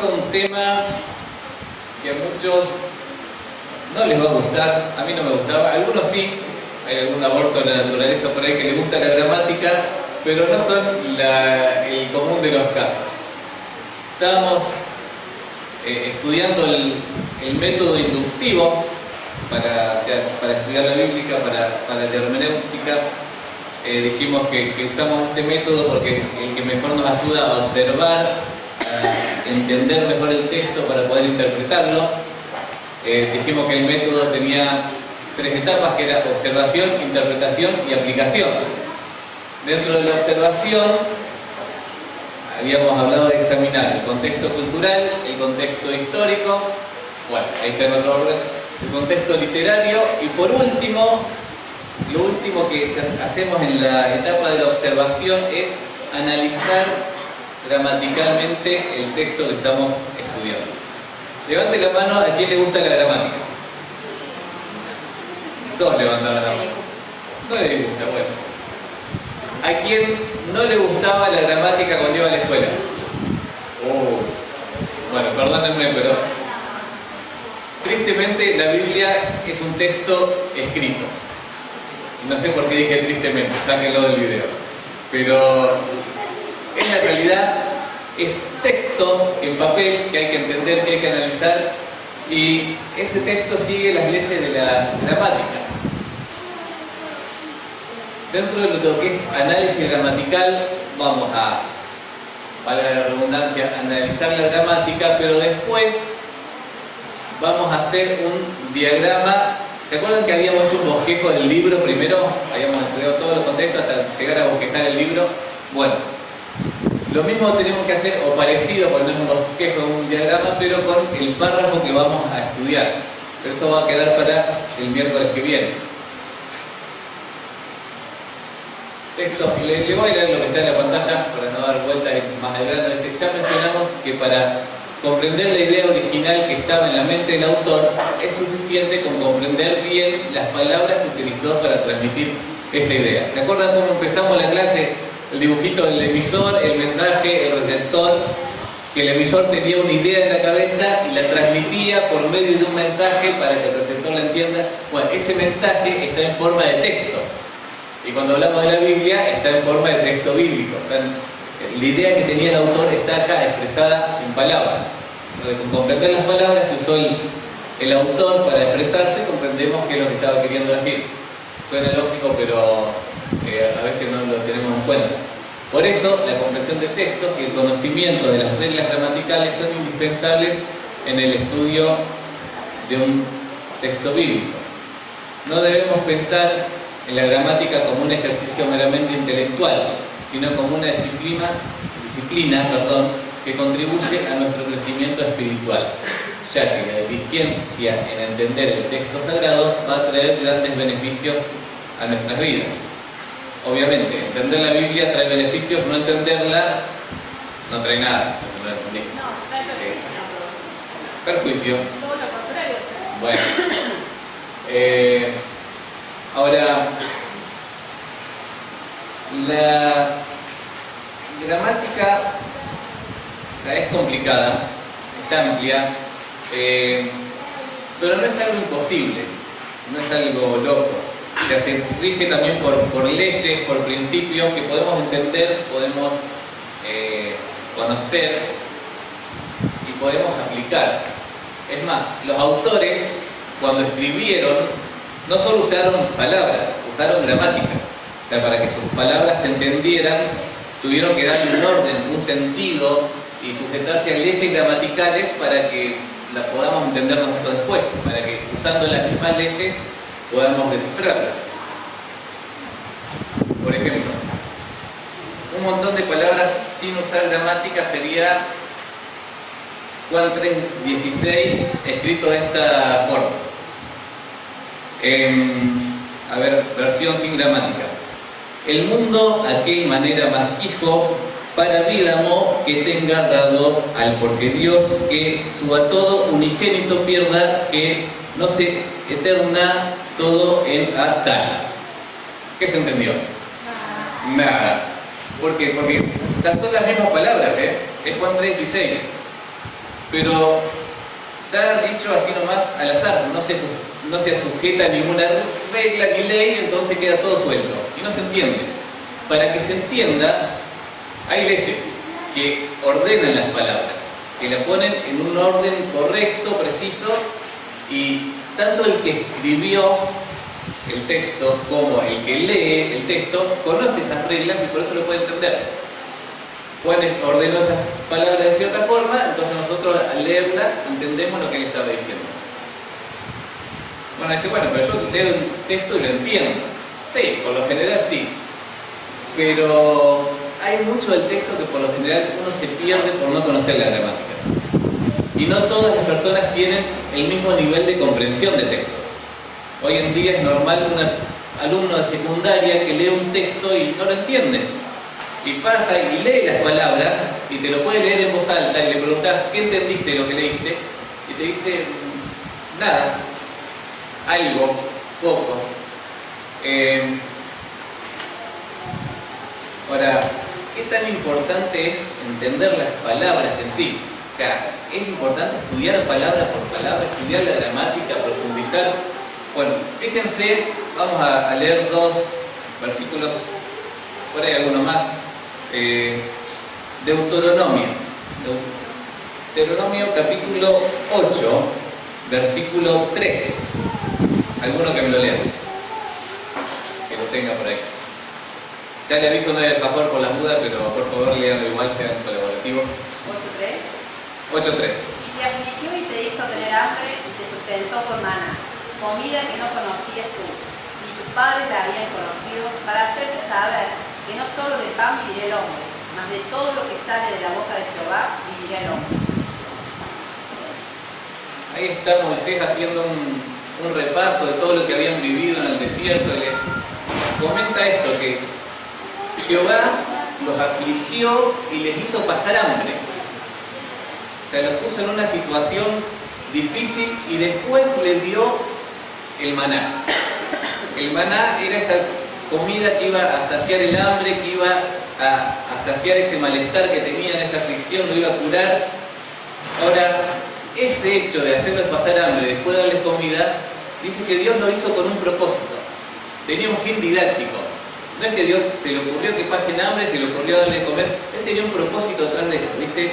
toca un tema que a muchos no les va a gustar, a mí no me gustaba, a algunos sí, hay algún aborto de la naturaleza por ahí que les gusta la gramática, pero no son el común de los casos. Estábamos estudiando el método inductivo para estudiar la Biblia, para la hermenéutica. Dijimos que usamos este método porque es el que mejor nos ayuda a observar, a entender mejor el texto para poder interpretarlo. Dijimos que el método tenía 3 etapas, que era observación, interpretación y aplicación. Dentro de la observación habíamos hablado de examinar el contexto cultural, el contexto histórico, bueno, ahí está en otro orden, el contexto literario y por último, lo último que hacemos en la etapa de la observación es analizar gramaticalmente el texto que estamos estudiando. Levante la mano a quien le gusta la gramática. 2 levantaron la mano. No le gusta, bueno. ¿A quién no le gustaba la gramática cuando iba a la escuela? Bueno, perdónenme, pero tristemente la Biblia es un texto escrito. No sé por qué dije tristemente, sáquenlo del video. Pero en la realidad es texto en papel que hay que entender, que hay que analizar, y ese texto sigue las leyes de la gramática. Dentro de lo que es análisis gramatical, vamos a, valga la redundancia, analizar la gramática, pero después vamos a hacer un diagrama. ¿Se acuerdan que habíamos hecho un bosquejo del libro primero? Habíamos estudiado todos los contextos hasta llegar a bosquejar el libro. Bueno, lo mismo tenemos que hacer, o parecido, poner un bosquejo, un diagrama, pero con el párrafo que vamos a estudiar. Pero eso va a quedar para el miércoles que viene. Texto, le voy a leer lo que está en la pantalla para no dar vueltas más adelante. Ya mencionamos que para comprender la idea original que estaba en la mente del autor es suficiente con comprender bien las palabras que utilizó para transmitir esa idea. ¿Se acuerdan cómo empezamos la clase? El dibujito del emisor, el mensaje, el receptor, que el emisor tenía una idea en la cabeza y la transmitía por medio de un mensaje para que el receptor la entienda. Bueno, ese mensaje está en forma de texto. Y cuando hablamos de la Biblia, está en forma de texto bíblico. La idea que tenía el autor está acá, expresada en palabras. Entonces, con comprender las palabras que usó el autor para expresarse, comprendemos qué es lo que estaba queriendo decir. Suena lógico, pero a veces no lo tenemos en cuenta. Por eso, la comprensión de textos y el conocimiento de las reglas gramaticales son indispensables en el estudio de un texto bíblico. No debemos pensar en la gramática como un ejercicio meramente intelectual, sino como una disciplina que contribuye a nuestro crecimiento espiritual, ya que la diligencia en entender el texto sagrado va a traer grandes beneficios a nuestras vidas. Obviamente, entender la Biblia trae beneficios, no entenderla no trae nada. No, trae Perjuicio. todo lo contrario. Bueno. Ahora, la gramática, o sea, es complicada, es amplia, pero no es algo imposible, no es algo loco. O sea, se rige también por leyes, por principios que podemos entender, podemos conocer y podemos aplicar. Es más, los autores, cuando escribieron, no solo usaron palabras, usaron gramática. O sea, para que sus palabras se entendieran, tuvieron que darle un orden, un sentido y sujetarse a leyes gramaticales para que las podamos entender nosotros después, para que usando las mismas leyes podamos descifrarlas. Por ejemplo, un montón de palabras sin usar gramática sería Juan 3:16, escrito de esta forma. A ver, versión sin gramática. El mundo aquel manera más hijo para vida amó que tenga dado al porque Dios que suba todo unigénito pierda que no se eterna todo en tal. ¿Qué se entendió? Nada. ¿Por qué? Porque son las mismas palabras, es Juan 3:16. pero está dicho así nomás al azar, no se sujeta a ninguna regla ni ley, entonces queda todo suelto y no se entiende. Para que se entienda, hay leyes que ordenan las palabras, que las ponen en un orden correcto, preciso, y tanto el que escribió el texto como el que lee el texto conoce esas reglas y por eso lo puede entender. Juan ordenó esas palabras de cierta forma, entonces nosotros al leerlas entendemos lo que él estaba diciendo. Bueno, dice, pero yo leo el texto y lo entiendo. Sí, por lo general sí, pero hay mucho del texto que por lo general uno se pierde por no conocer la gramática. Y no todas las personas tienen el mismo nivel de comprensión de texto. Hoy en día es normal un alumno de secundaria que lee un texto y no lo entiende. Y pasa y lee las palabras y te lo puede leer en voz alta y le preguntas, ¿qué entendiste de lo que leíste? Y te dice, nada, algo, poco. Ahora, ¿qué tan importante es entender las palabras en sí? O sea, es importante estudiar palabra por palabra, estudiar la gramática, profundizar. Bueno, fíjense, vamos a leer dos versículos, por ahí alguno más. Deuteronomio capítulo 8, versículo 3. ¿Alguno que me lo lea? Que lo tenga por ahí. Ya le aviso, no hay alfajor por las dudas, pero por favor leanlo igual, sean colaborativos. 8.3. 8.3. Y te afligió y te hizo tener hambre y te sustentó con maná, comida que no conocías tú, ni tus padres la habían conocido, para hacerte saber que no solo de pan vivirá el hombre, mas de todo lo que sale de la boca de Jehová vivirá el hombre. Ahí está Moisés haciendo un repaso de todo lo que habían vivido en el desierto. Y les comenta esto, que Jehová los afligió y les hizo pasar hambre. O sea, los puso en una situación difícil y después le dio el maná. El maná era esa comida que iba a saciar el hambre, que iba a saciar ese malestar que tenían, esa aflicción, lo iba a curar. Ahora, ese hecho de hacerles pasar hambre después de darles comida, dice que Dios lo hizo con un propósito. Tenía un fin didáctico. No es que Dios se le ocurrió que pasen hambre, se le ocurrió darle de comer. Él tenía un propósito detrás de eso. Dice,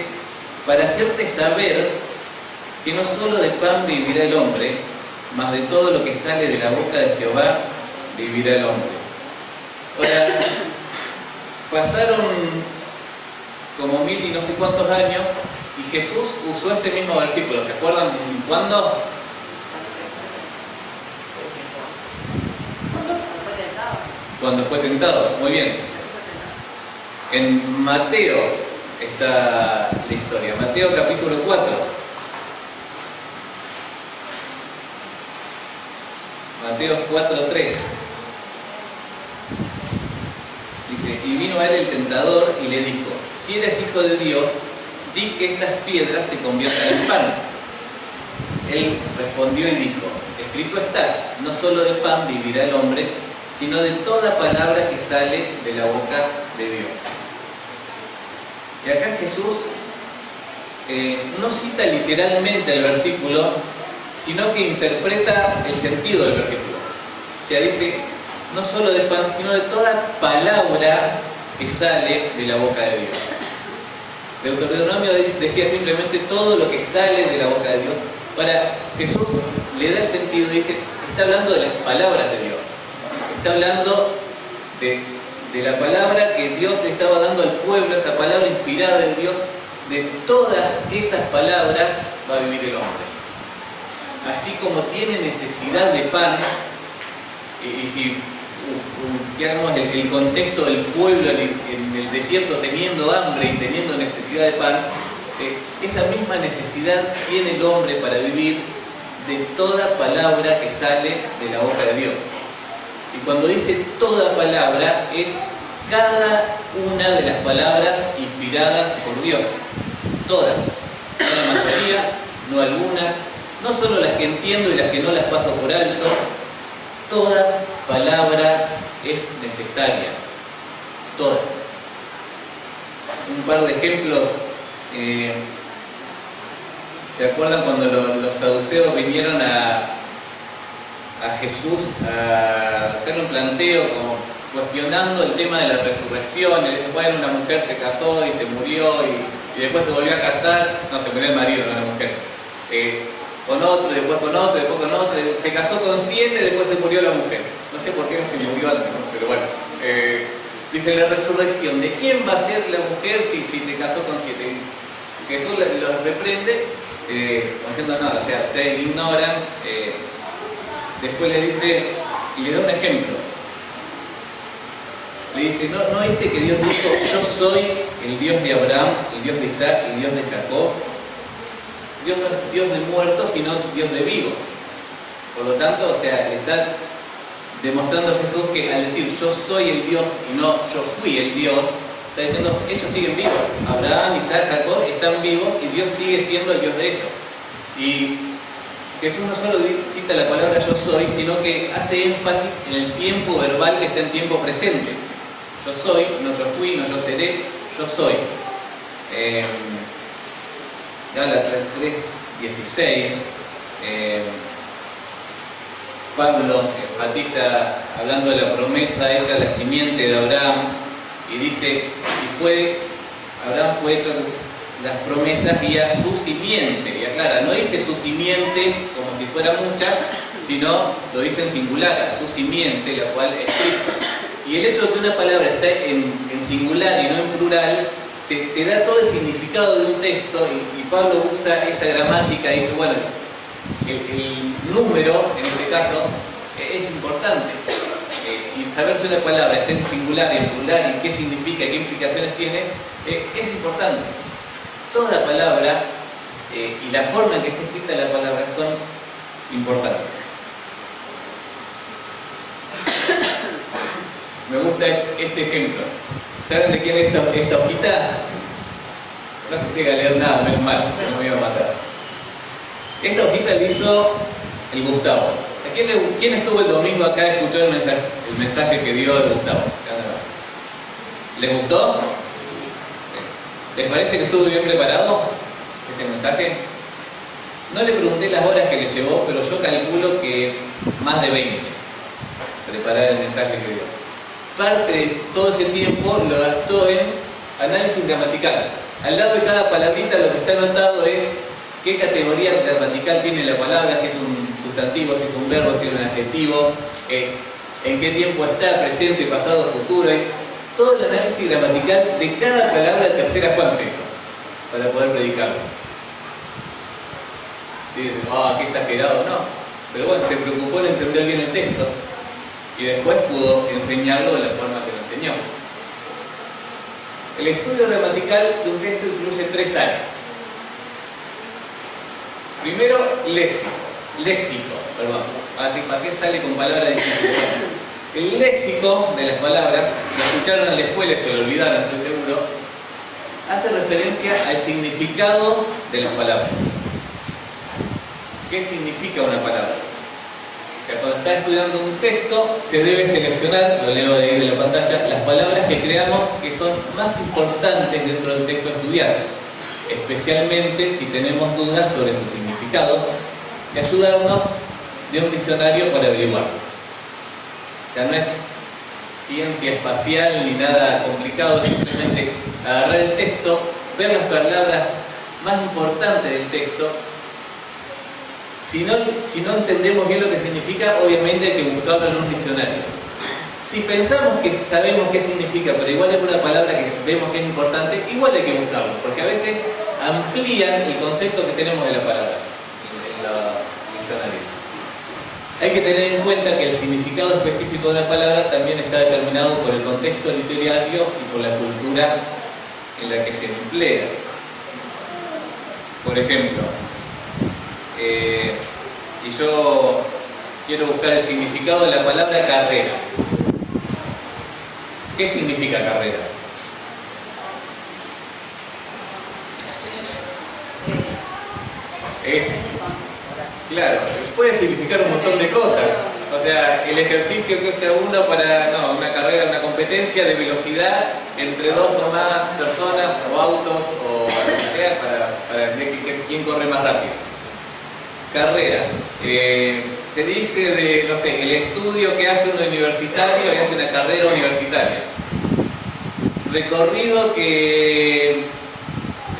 para hacerte saber que no solo de pan vivirá el hombre, mas de todo lo que sale de la boca de Jehová vivirá el hombre. Ahora, pasaron como 1000 y no sé cuántos años y Jesús usó este mismo versículo. ¿Se acuerdan cuándo? Cuando fue tentado. Muy bien. En Mateo está la historia. Mateo capítulo 4. Mateo 4:3. Dice, y vino a él el tentador y le dijo, si eres hijo de Dios, di que estas piedras se conviertan en pan. Él respondió y dijo, escrito está, no solo de pan vivirá el hombre, sino de toda palabra que sale de la boca de Dios. Y acá Jesús no cita literalmente el versículo, sino que interpreta el sentido del versículo. O sea, dice, no solo de pan, sino de toda palabra que sale de la boca de Dios. Deuteronomio decía simplemente todo lo que sale de la boca de Dios. Para Jesús le da el sentido, dice, está hablando de las palabras de Dios. Está hablando de la palabra que Dios le estaba dando al pueblo, esa palabra inspirada de Dios. De todas esas palabras va a vivir el hombre. Así como tiene necesidad de pan, y si digamos el contexto del pueblo en el desierto teniendo hambre y teniendo necesidad de pan, esa misma necesidad tiene el hombre para vivir de toda palabra que sale de la boca de Dios. Y cuando dice toda palabra, es cada una de las palabras inspiradas por Dios. Todas, no la mayoría, no algunas, no solo las que entiendo y las que no las paso por alto. Toda palabra es necesaria. Toda. Un par de ejemplos. ¿Se acuerdan cuando los saduceos vinieron a Jesús a hacerle un planteo como cuestionando el tema de la resurrección? Le dice, bueno, una mujer se casó y se murió y después se volvió a casar, no, se murió el marido, no la mujer, con otro, después con otro, después con otro, se casó con 7, después se murió la mujer. No sé por qué no se murió antes, ¿no? Pero bueno, dice la resurrección, ¿de quién va a ser la mujer si se casó con 7? Jesús los reprende, diciendo, no, o sea, ustedes ignoran. Después le dice, y le da un ejemplo. Le dice, ¿no viste que Dios dijo, yo soy el Dios de Abraham, el Dios de Isaac y el Dios de Jacob? Dios no es Dios de muertos, sino Dios de vivos. Por lo tanto, o sea, le está demostrando a Jesús que al decir yo soy el Dios y no yo fui el Dios, está diciendo, ellos siguen vivos. Abraham, Isaac, Jacob están vivos y Dios sigue siendo el Dios de ellos. Y Jesús no solo cita la palabra yo soy, sino que hace énfasis en el tiempo verbal que está en tiempo presente. Yo soy, no yo fui, no yo seré, yo soy. Gálatas 3:16, Pablo enfatiza, hablando de la promesa hecha a la simiente de Abraham, y dice, Abraham fue hecho las promesas y a su simiente, y aclara, no dice sus simientes como si fueran muchas, sino lo dice en singular, a su simiente, la cual es Cristo. Y el hecho de que una palabra esté en singular y no en plural, te da todo el significado de un texto, y Pablo usa esa gramática y dice, bueno, el número, en este caso, es importante. Y saber si una palabra está en singular y en plural y qué significa, qué implicaciones tiene, es importante. Toda la palabra y la forma en que está escrita la palabra son importantes. Me gusta este ejemplo. ¿Saben de quién es esta hojita? No se llega a leer nada, menos mal, no me iba a matar. Esta hojita la hizo el Gustavo. ¿Quién estuvo el domingo acá y escuchó el mensaje que dio el Gustavo? ¿Les gustó? ¿Les parece que estuvo bien preparado ese mensaje? No le pregunté las horas que le llevó, pero yo calculo que más de 20 preparar el mensaje que dio. Parte de todo ese tiempo lo gastó en análisis gramatical. Al lado de cada palabrita lo que está anotado es qué categoría gramatical tiene la palabra, si es un sustantivo, si es un verbo, si es un adjetivo, en qué tiempo está, presente, pasado, futuro. Todo el análisis gramatical de cada palabra tercera Juan se hizo para poder predicarlo. Y dicen, qué exagerado, no. Pero bueno, se preocupó en entender bien el texto y después pudo enseñarlo de la forma que lo enseñó. El estudio gramatical de un texto incluye 3 áreas. Primero, léxico, perdón. ¿Para qué sale con palabras difíciles? El léxico de las palabras, lo escucharon en la escuela y se lo olvidaron, estoy seguro, hace referencia al significado de las palabras. ¿Qué significa una palabra? O sea, cuando estás estudiando un texto, se debe seleccionar, lo leo de ahí de la pantalla, las palabras que creamos que son más importantes dentro del texto a estudiar, especialmente si tenemos dudas sobre su significado, y ayudarnos de un diccionario para averiguarlo. O sea, no es ciencia espacial ni nada complicado, simplemente agarrar el texto, ver las palabras más importantes del texto. Si no entendemos bien lo que significa, obviamente hay que buscarlo en un diccionario. Si pensamos que sabemos qué significa, pero igual es una palabra que vemos que es importante, igual hay que buscarlo, porque a veces amplían el concepto que tenemos de la palabra en los diccionarios. Hay que tener en cuenta que el significado específico de una palabra también está determinado por el contexto literario y por la cultura en la que se emplea. Por ejemplo, si yo quiero buscar el significado de la palabra carrera, ¿qué significa carrera? Claro, puede significar un montón de cosas. O sea, el ejercicio que usa uno para una carrera, una competencia de velocidad entre dos o más personas o autos o lo que sea para ver quién corre más rápido. Carrera. Se dice de, no sé, el estudio que hace un universitario y hace una carrera universitaria. Recorrido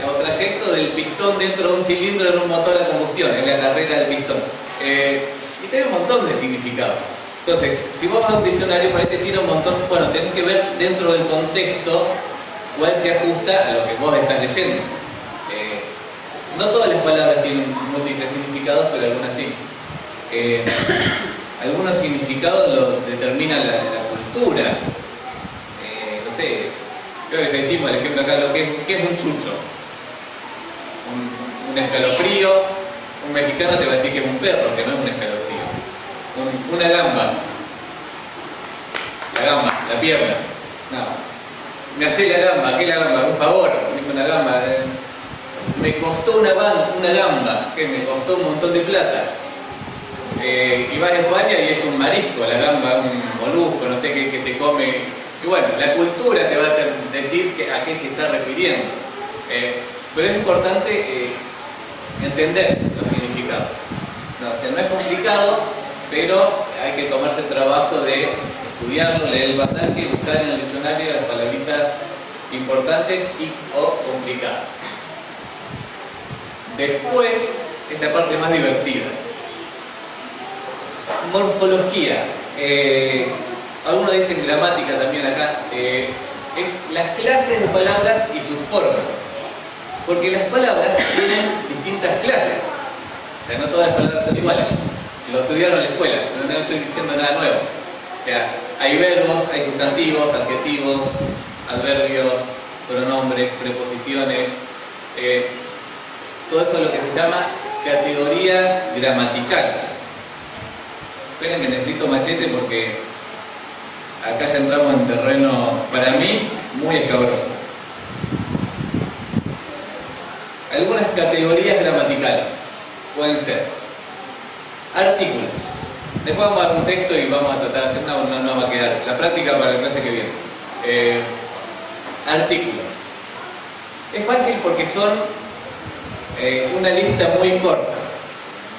o trayecto del pistón dentro de un cilindro en un motor a combustión, es la carrera del pistón. Y tiene un montón de significados. Entonces, si vos vas a un diccionario, por ahí te tira un montón, bueno, tenés que ver dentro del contexto cuál se ajusta a lo que vos estás leyendo. No todas las palabras tienen múltiples significados, pero algunas sí. Algunos significados lo determina la cultura. No sé, creo que ya hicimos el ejemplo acá, ¿qué es un chucho? Un escalofrío. Un mexicano te va a decir que es un perro, que no es un escalofrío. Una gamba. La gamba, la pierna. No. Me hace la gamba, ¿qué es la gamba? Un favor, me hizo una gamba. Me costó una gamba, que me costó un montón de plata. Y vas a España y es un marisco, la gamba, un molusco, no sé qué se come. Y bueno, la cultura te va a decir a qué se está refiriendo. Pero es importante entender los significados. O sea, no es complicado, pero hay que tomarse el trabajo de estudiarlo, leer el pasaje y buscar en el diccionario las palabritas importantes o complicadas. Después, esta parte más divertida. Morfología. Algunos dicen gramática también acá. Es las clases de palabras y sus formas. Porque las palabras tienen distintas clases. O sea, no todas las palabras son iguales. Lo estudiaron en la escuela, pero no estoy diciendo nada nuevo. O sea, hay verbos, hay sustantivos, adjetivos, adverbios, pronombres, preposiciones. Todo eso es lo que se llama categoría gramatical. Esperen que necesito machete porque acá ya entramos en terreno, para mí, muy escabroso. Algunas categorías gramaticales pueden ser artículos. Después vamos a dar un texto y vamos a tratar de hacer no va a quedar la práctica para la clase que viene. Artículos. Es fácil porque son una lista muy corta.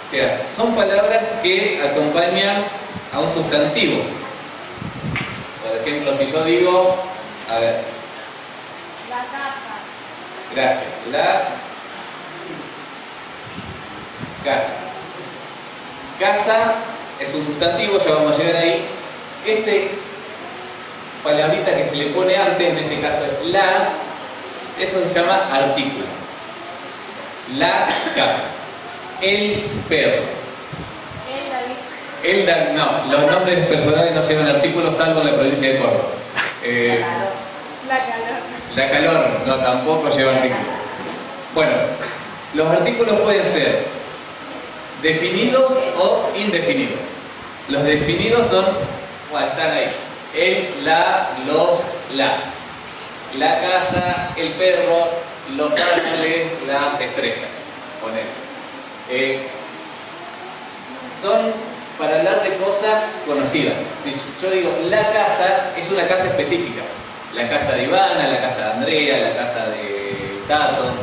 O sea, son palabras que acompañan a un sustantivo. Por ejemplo, si yo digo, a ver. La casa. Gracias. La casa. Casa es un sustantivo, ya vamos a llegar ahí. Palabrita que se le pone antes, en este caso es la, eso se llama artículo. La casa. El perro. No, los nombres personales no llevan artículos salvo en la provincia de Córdoba. La calor, no, tampoco lleva artículos. Bueno, los artículos pueden ser definidos o indefinidos. Los definidos son, están ahí. El, la, los, las. La casa, el perro, los árboles, las estrellas. Son para hablar de cosas conocidas. Si yo digo la casa, es una casa específica. La casa de Ivana, la casa de Andrea, la casa de Tato.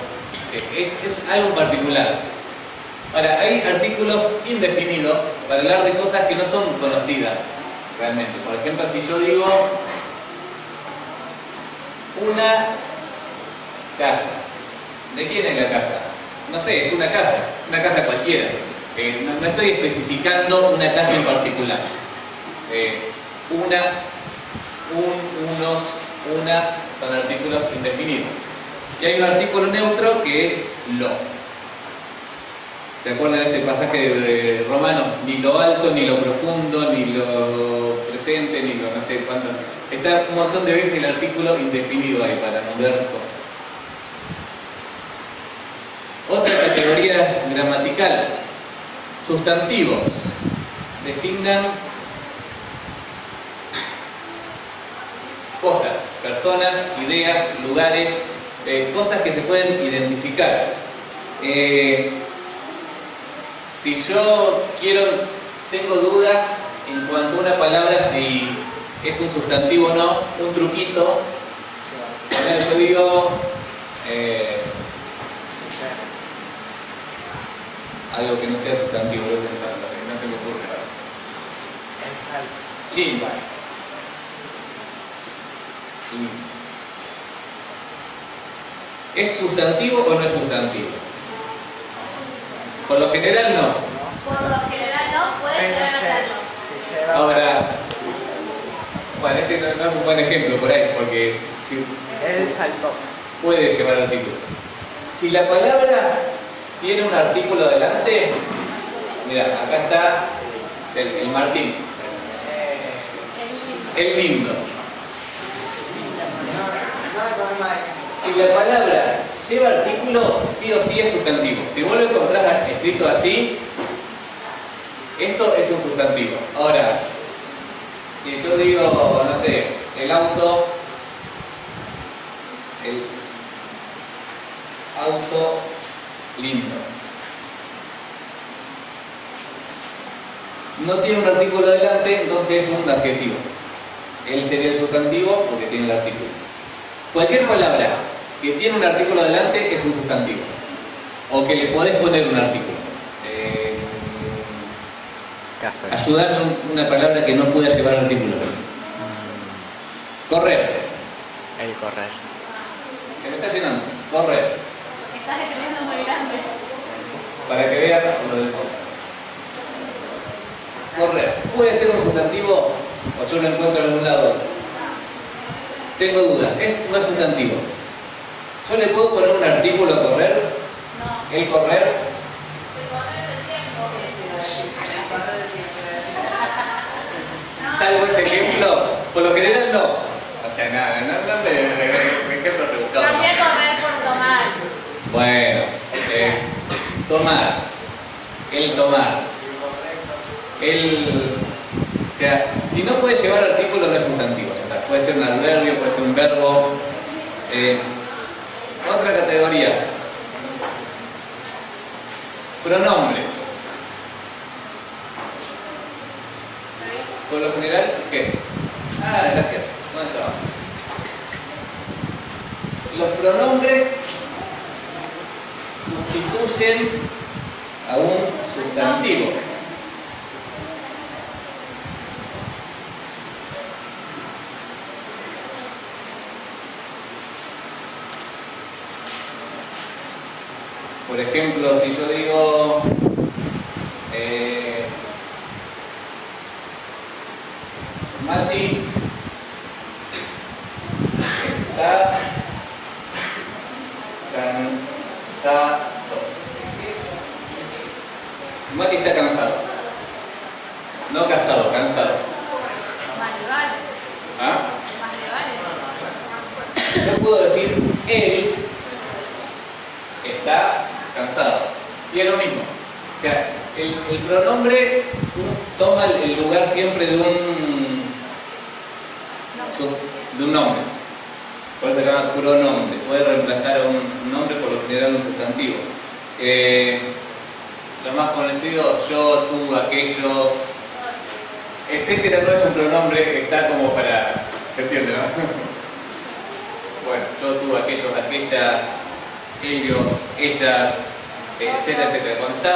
Es algo particular. Ahora, hay artículos indefinidos para hablar de cosas que no son conocidas realmente. Por ejemplo, si yo digo una casa. ¿De quién es la casa? No sé, es una casa cualquiera. No estoy especificando una casa en particular. Unos, unas son artículos indefinidos. Y hay un artículo neutro que es lo. ¿Te acuerdan de este pasaje de Romanos? Ni lo alto, ni lo profundo, ni lo presente, ni lo no sé cuánto. Está un montón de veces el artículo indefinido ahí para nombrar cosas. Otra categoría gramatical. Sustantivos. Designan cosas, personas, ideas, lugares, cosas que se pueden identificar. Si yo tengo dudas en cuanto a una palabra, si es un sustantivo o no, un truquito. Bueno, yo digo algo que no sea sustantivo, voy pensando, que no se me ocurre ahora. Lindo. ¿Es sustantivo o no es sustantivo? Por lo general no. Por lo general no, puede llegar a serlo. Ahora, bueno, este no es un buen ejemplo por ahí, porque Él saltó. puede llevar artículo. Si la palabra tiene un artículo delante, mira, acá está el Martín. El lindo. Si la palabra lleva artículo, sí o sí es sustantivo. Si vos lo encontrás escrito así, esto es un sustantivo. Ahora, si yo digo, no sé, el auto lindo, no tiene un artículo delante, entonces es un adjetivo. Él sería el sustantivo porque tiene el artículo. Cualquier palabra que tiene un artículo delante es un sustantivo. O que le podés poner un artículo. Ayudarme una palabra que no pueda llevar artículo. Correr. El correr. Se me está llenando. Correr. Estás escribiendo muy grande. Para que vean lo del fondo. Correr. ¿Puede ser un sustantivo o yo lo encuentro en algún lado? Tengo dudas. No es sustantivo. ¿Yo le puedo poner un artículo a correr? No. El correr. Salvo ese ejemplo, por lo general no. O sea, nada, no me ejemplo rebuscado. Cambié correr por tomar. Bueno, tomar. El tomar. O sea, si no puede llevar artículo no es sustantivo. Puede ser un adverbio, puede ser un verbo. Otra categoría. Pronombres. Por lo general, ¿qué? Ah, gracias. ¿Dónde estaba? Los pronombres sustituyen a un sustantivo. Por ejemplo, si yo digo Mati está cansado. Mati está cansado. No casado, cansado. Más le vale. ¿Ah? Más le vale. Yo puedo decir él está cansado. Y es lo mismo. O sea, el pronombre toma el lugar siempre de un nombre. Por eso se llama pronombre. Puede reemplazar a un nombre, por lo general un sustantivo. Lo más conocido, yo, tú, aquellos, etcétera, no es un pronombre, está como para... ¿Se entiende, no? Bueno, yo, tú, aquellos, aquellas, ellos, ellas, etcétera, etcétera. Cuando está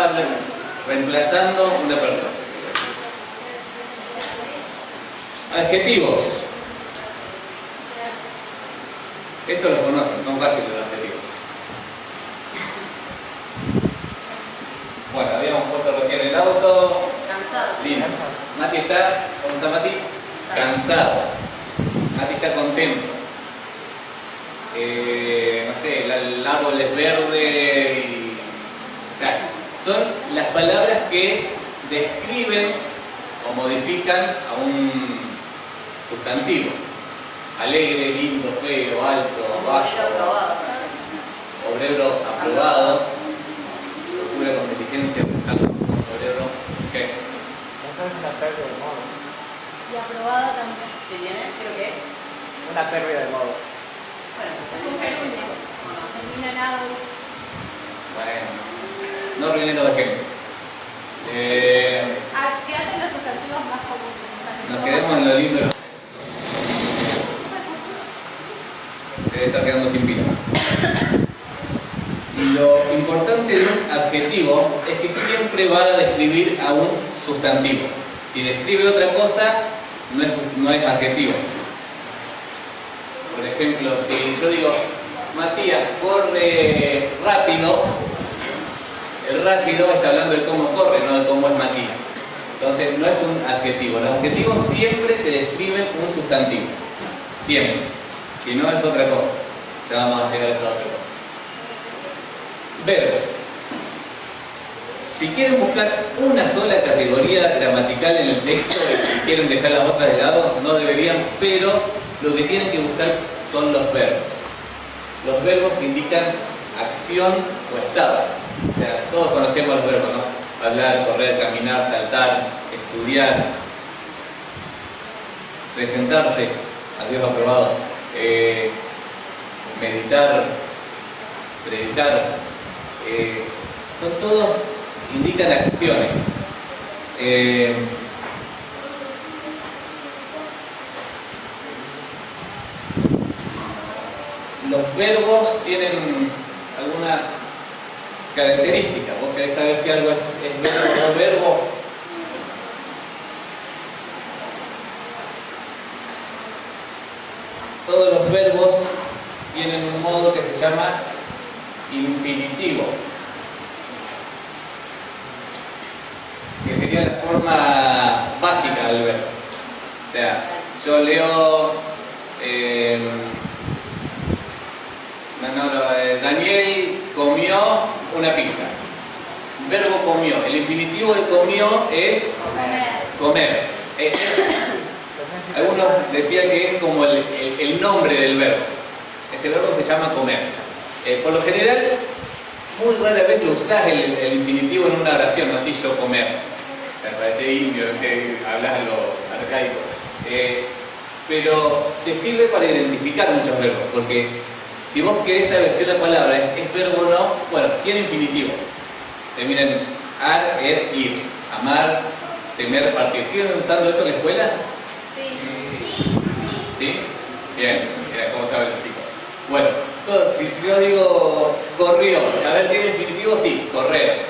reemplazando una persona. Adjetivos. Estos los conocen, son fáciles los adjetivos. Bueno, habíamos puesto recién el auto. Cansado. Lindo. Mati está, ¿cómo está Mati? Cansado. Mati está contento. No sé, el árbol es verde y... Claro, son las palabras que describen o modifican a un sustantivo. Alegre, lindo, feo, alto, bajo. Obrero aprobado. Obrero aprobado. Locura con diligencia, buscando obrero. ¿Qué? Eso es una pérdida de modo. Y aprobado también. ¿Qué tiene? Creo que es. Una pérdida de modo. Bueno, pues también es adjetivo. ¿O no? Termina en algo. Bueno, no arruinen los ejemplos. Quédate en los adjetivos más comunes. Nos quedemos en lo lindo. Se debe estar quedando sin pilas. Lo importante de un adjetivo es que siempre va a describir a un sustantivo. Si describe otra cosa, no es adjetivo. Por ejemplo, si yo digo, Matías corre rápido, el rápido está hablando de cómo corre, no de cómo es Matías. Entonces no es un adjetivo. Los adjetivos siempre te describen un sustantivo. Siempre. Si no es otra cosa. Ya vamos a llegar a esa otra cosa. Verbos. Si quieren buscar una sola categoría gramatical en el texto y quieren dejar las otras de lado, no deberían, pero lo que tienen que buscar son los verbos. Los verbos que indican acción o estado. O sea, todos conocemos los verbos, ¿no? Hablar, correr, caminar, saltar, estudiar, presentarse, adiós aprobado, meditar, predicar, son todos indican acciones. Los verbos tienen algunas características. ¿Vos querés saber si algo es verbo o no verbo? Todos los verbos tienen un modo que se llama infinitivo, que sería la forma básica del verbo. O sea, yo leo Daniel comió una pizza. Verbo comió. El infinitivo de comió es comer. Algunos decían que es como el nombre del verbo. Este verbo se llama comer. Por lo general, muy rara vez lo usás el infinitivo en una oración, así yo comer. Me parece indio, que hablas a lo arcaico. Pero te sirve para identificar muchos verbos, porque si vos querés saber si una palabra es verbo o no, bueno, tiene infinitivo. Termina en ar, ir, amar, temer, partir. ¿Siguen usando eso en la escuela? Sí. ¿Sí? Bien, mira cómo saben los chicos. Bueno, si yo digo corrió, a ver, ¿tiene infinitivo? Sí, correr.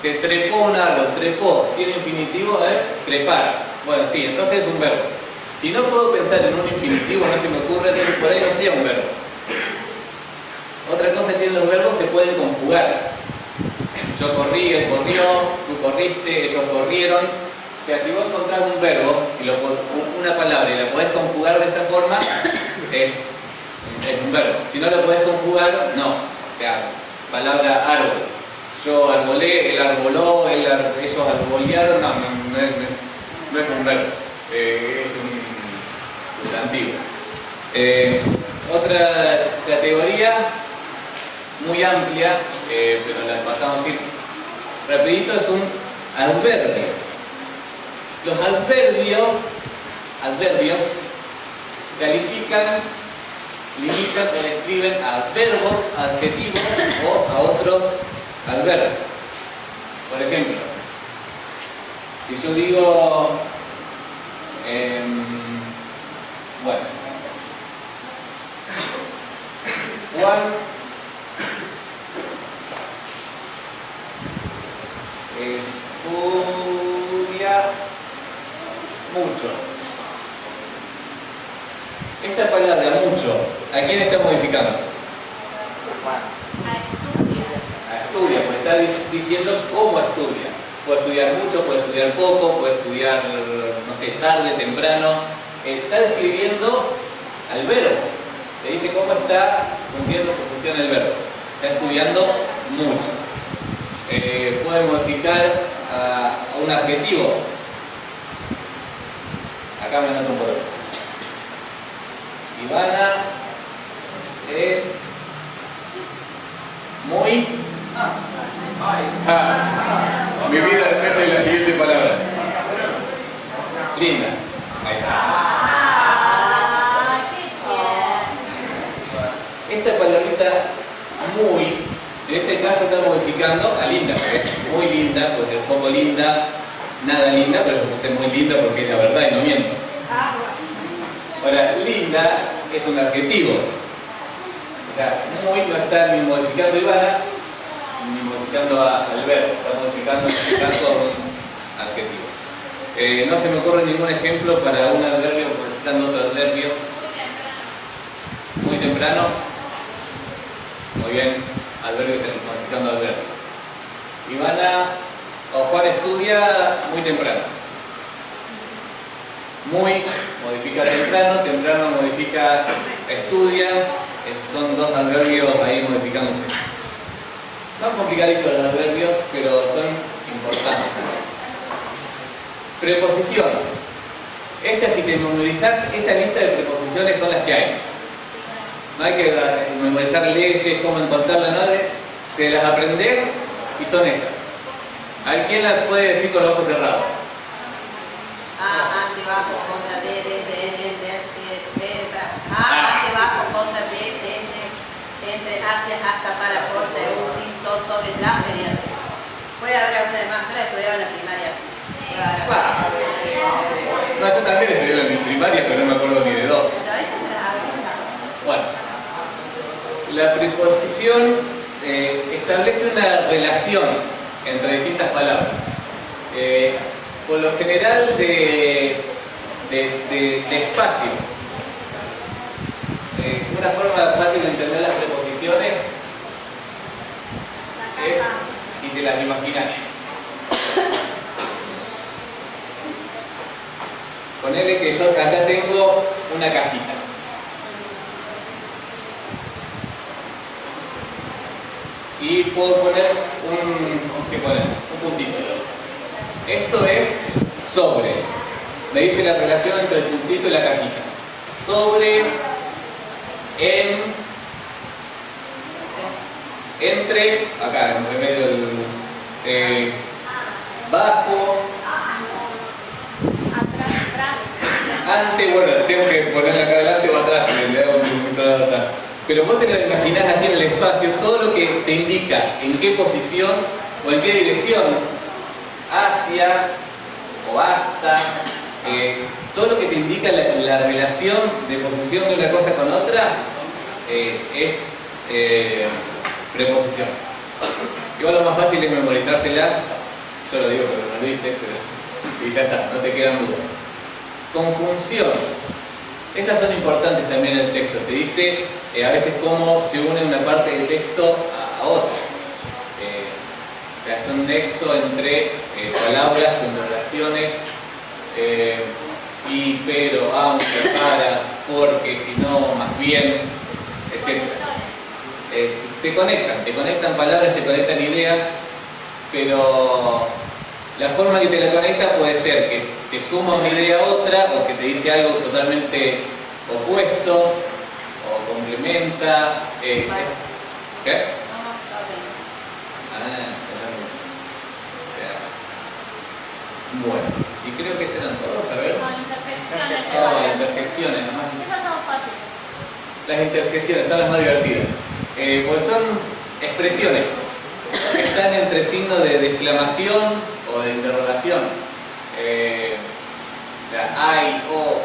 Se trepó un árbol, trepó, ¿tiene infinitivo? Trepar. Bueno, sí, entonces es un verbo. Si no puedo pensar en un infinitivo, no se me ocurre, entonces por ahí no sea un verbo. Otra cosa que tienen los verbos, se pueden conjugar. Yo corrí, él corrió, tú corriste, ellos corrieron. O sea, si vos encontrás un verbo, una palabra, y la podés conjugar de esta forma, es un verbo. Si no lo podés conjugar, no. O sea, palabra árbol. Yo arbolé, él arboló, ellos arbolearon, no es un verbo. Es un sustantivo. Otra categoría muy amplia, pero la pasamos a ir rapidito, es un adverbio. Los adverbios califican, limitan o describen a verbos, adjetivos o a otros adverbios. Por ejemplo, si yo digo bueno, Juan estudia mucho. Esta palabra mucho, ¿a quién está modificando? A estudia, porque está diciendo cómo estudia. Puede estudiar mucho, puede estudiar poco, puede estudiar, no sé, tarde, temprano. Está describiendo al verbo. Le dice cómo está cumpliendo su función el verbo. Está estudiando mucho. Puede modificar a un adjetivo. Acá me anoto un poco. Ivana es muy... Mi vida depende de la siguiente palabra. Linda. Ahí está. Esta palabrita muy En este caso está modificando a linda, porque es muy linda, puede ser poco linda, nada linda, pero puede ser muy linda porque es la verdad y no miento. Ahora, linda es un adjetivo. O sea, muy no está ni modificando a Ivana, ni modificando al verbo, está modificando en este caso a un adjetivo. No se me ocurre ningún ejemplo para un adverbio modificando otro adverbio. Muy temprano. Muy bien, adverbio modificando adverbio. Ivana o Juan estudia muy temprano. Muy modifica temprano, temprano modifica estudia. Son dos adverbios ahí modificándose. Son complicaditos los adverbios, pero son importantes. Preposición. Esta, si te memorizás, esa lista de preposiciones son las que hay. No hay que memorizar leyes, cómo encontrarlas, ¿no? Te las aprendés y son esas. A ver, ¿quién las puede decir con los ojos cerrados? A, ante, bajo, contra, de, ante, bajo, contra, desde, entre, hacia, hasta, para, por, según, sin, sobre, tras, mediante. Puede haber alguna de más. Yo la estudiaba en la primaria así. No, yo también estudié en mi primaria, pero no me acuerdo ni de dos. Pero a veces me las hago. Bueno, la preposición establece una relación entre distintas palabras. Por lo general de espacio. Una forma fácil de entender las preposiciones es si te las imaginas. Ponele que yo acá tengo una cajita. Y puedo poner un puntito. Esto es sobre. Me dice la relación entre el puntito y la cajita. Sobre, en, entre, acá, entre medio del bajo, ante, bueno, tengo que ponerla acá adelante o atrás, le hago un control atrás. Pero vos te lo imaginás así en el espacio, todo lo que te indica en qué posición o en qué dirección, hacia o hasta, todo lo que te indica la relación de posición de una cosa con otra es preposición. Igual lo más fácil es memorizárselas, yo lo digo pero no lo hice, y ya está, no te quedan dudas. Conjunción. Estas son importantes también en el texto. Te dice a veces cómo se une una parte del texto a otra. Se hace un nexo entre palabras, entre oraciones, y, pero, aunque, para, porque, si no, más bien, etc. Te conectan palabras, te conectan ideas, pero la forma que te la conecta puede ser que te suma una idea a otra o que te dice algo totalmente opuesto o complementa. ¿Qué? Bueno, y creo que estos eran todos, a ver. Interjecciones nomás. Esas son fáciles. Las interjecciones son las más divertidas. Porque son expresiones que están entre signos de exclamación o de interrogación. Ay, o,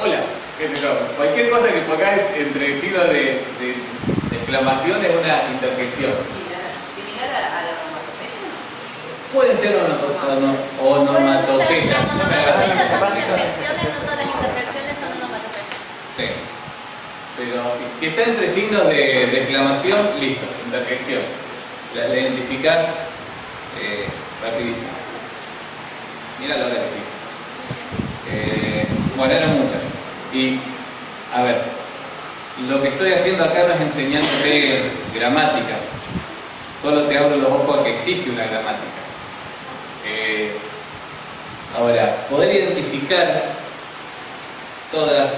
hola, qué sé yo. Cualquier cosa que pongas entre signos de exclamación es una interjección. Similar a la onomatopeya. Pueden ser onomatopeya. No me hagas Ellas son caso. interjecciones, no todas las interjecciones son onomatopeyas. Sí. Pero si está entre signos de exclamación, listo, interjección. La identificás rapidísimo. Mira la hora que se hizo. Bueno, eran muchas. Y, a ver, lo que estoy haciendo acá no es enseñándote gramática. Solo te abro los ojos a que existe una gramática. Ahora, poder identificar todas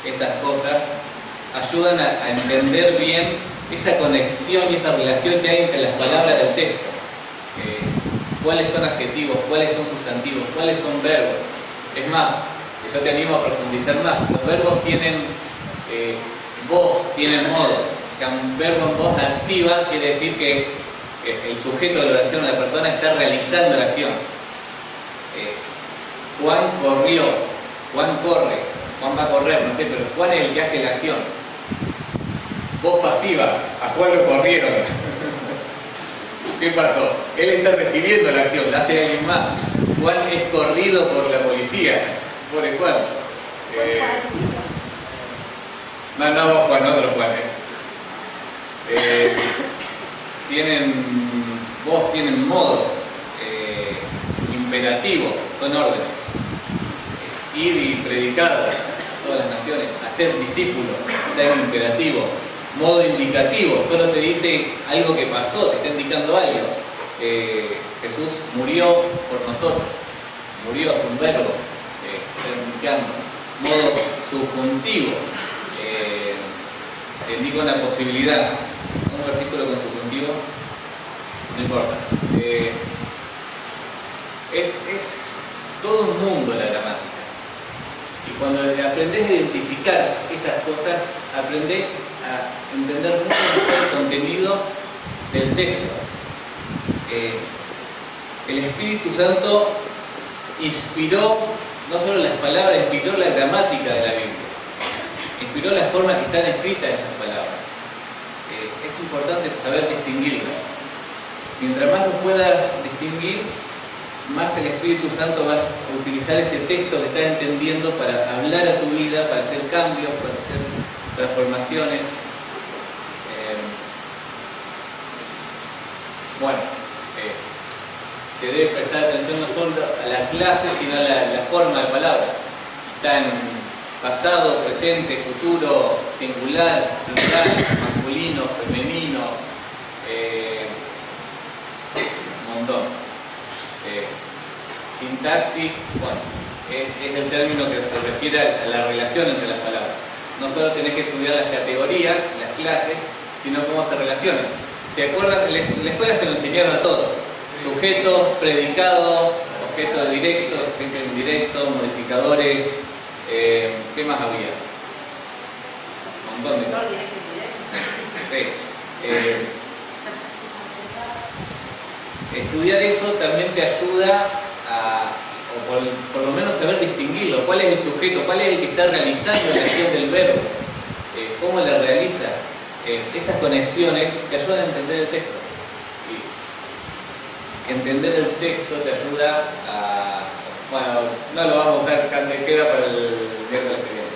estas cosas ayudan a entender bien esa conexión y esa relación que hay entre las palabras del texto. Cuáles son adjetivos, cuáles son sustantivos, cuáles son verbos. Es más, yo te animo a profundizar más. Los verbos tienen voz, tienen modo. sea un verbo en voz activa, quiere decir que el sujeto de la oración, la persona, está realizando la acción. Juan corrió, Juan corre, Juan va a correr, no sé, pero Juan es el que hace la acción. Voz pasiva, a Juan lo corrieron. ¿Qué pasó? Él está recibiendo la acción, la hace alguien más. Juan es corrido por la policía. Pobre Juan. No, vos Juan, otro Juan. Tienen modo, imperativo, son órdenes. Ir y predicar a todas las naciones, hacer discípulos, está en imperativo. Modo indicativo, solo te dice algo que pasó, te está indicando algo. Jesús murió por nosotros, murió, es un verbo, está indicando. Modo subjuntivo, te indica una posibilidad. Un versículo con subjuntivo, no importa. Es todo un mundo la gramática. Y cuando aprendes a identificar esas cosas, aprendes a entender mucho mejor el contenido del texto. El Espíritu Santo inspiró no solo las palabras, inspiró la gramática de la Biblia, inspiró la forma que están escritas esas palabras. Es importante saber distinguirlas. Mientras más lo puedas distinguir, más el Espíritu Santo va a utilizar ese texto que estás entendiendo para hablar a tu vida, para hacer cambios, para hacer transformaciones. Se debe prestar atención no solo a la clase, sino a la forma de palabras. Está en pasado, presente, futuro, singular, plural, masculino, femenino, un montón. Sintaxis, es el término que se refiere a la relación entre las palabras. No solo tenés que estudiar las categorías, las clases, sino cómo se relacionan. ¿Se acuerdan? En la escuela se lo enseñaron a todos. Sujeto, predicado, objeto directo, objeto indirecto, modificadores. ¿Qué más había? Un montón de cosas. Estudiar eso también te ayuda o por lo menos saber distinguirlo. ¿Cuál es el sujeto? ¿Cuál es el que está realizando la acción del verbo? ¿Cómo la realiza? Esas conexiones te ayudan a entender el texto. Y entender el texto te ayuda a... no lo vamos a usar, queda para el miércoles que viene.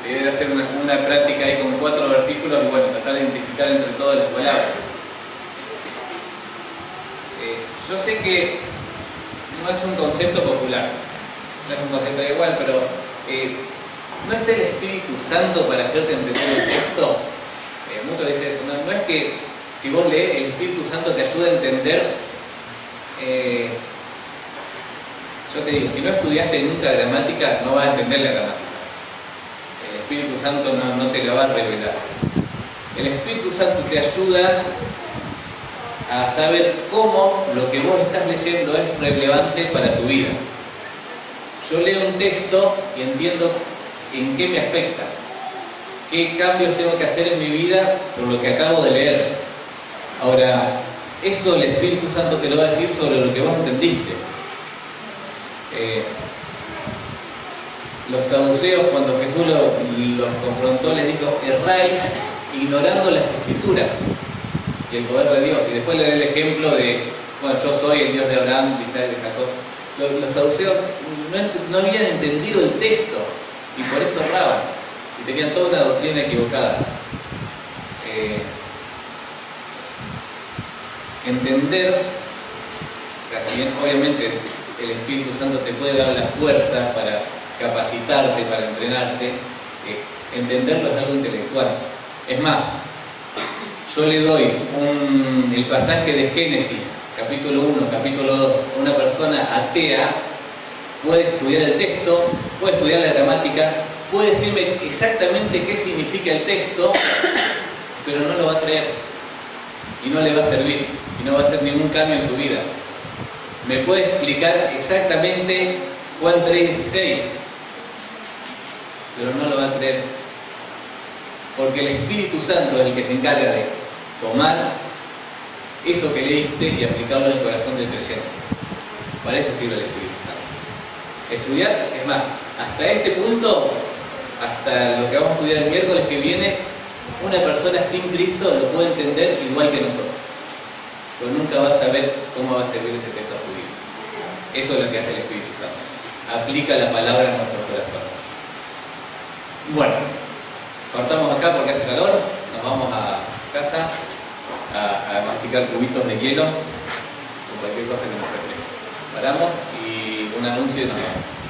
La idea era hacer una práctica ahí con 4 versículos y tratar de identificar entre todas las palabras. Yo sé que no es un concepto popular, no es un concepto igual, pero ¿no está el Espíritu Santo para hacerte entender el texto? Muchos dicen eso. No es que si vos lees, el Espíritu Santo te ayuda a entender. Yo te digo, si no estudiaste nunca gramática, no vas a entender la gramática. El Espíritu Santo no te la va a revelar. El Espíritu Santo te ayuda a saber cómo lo que vos estás leyendo es relevante para tu vida. Yo leo un texto y entiendo en qué me afecta, qué cambios tengo que hacer en mi vida por lo que acabo de leer. Ahora, eso el Espíritu Santo te lo va a decir sobre lo que vos entendiste. Los saduceos, cuando Jesús los confrontó, les dijo: erráis ignorando las Escrituras y el poder de Dios. Y después le da el ejemplo de, yo soy el Dios de Abraham, de Isaac, de Jacob. Los saduceos no habían entendido el texto y por eso erraban y tenían toda una doctrina equivocada. Entender, si bien obviamente el Espíritu Santo te puede dar la fuerza para capacitarte, para entrenarte, entenderlo es algo intelectual. Es más, yo le doy el pasaje de Génesis, capítulo 1, capítulo 2, a una persona atea, puede estudiar el texto, puede estudiar la gramática, puede decirme exactamente qué significa el texto, pero no lo va a creer y no le va a servir y no va a hacer ningún cambio en su vida. Me puede explicar exactamente Juan 3:16, pero no lo va a creer. Porque el Espíritu Santo es el que se encarga de tomar eso que leíste y aplicarlo en el corazón del creyente. Para eso sirve el Espíritu Santo. Estudiar, es más, hasta este punto, hasta lo que vamos a estudiar el miércoles que viene, una persona sin Cristo lo puede entender igual que nosotros. Pero nunca va a saber cómo va a servir ese texto a su vida. Eso es lo que hace el Espíritu Santo. Aplica la palabra en nuestros corazones. Bueno, cortamos acá porque hace calor. Nos vamos a casa a masticar cubitos de hielo o cualquier cosa que nos refresque. Paramos y un anuncio y nos vamos.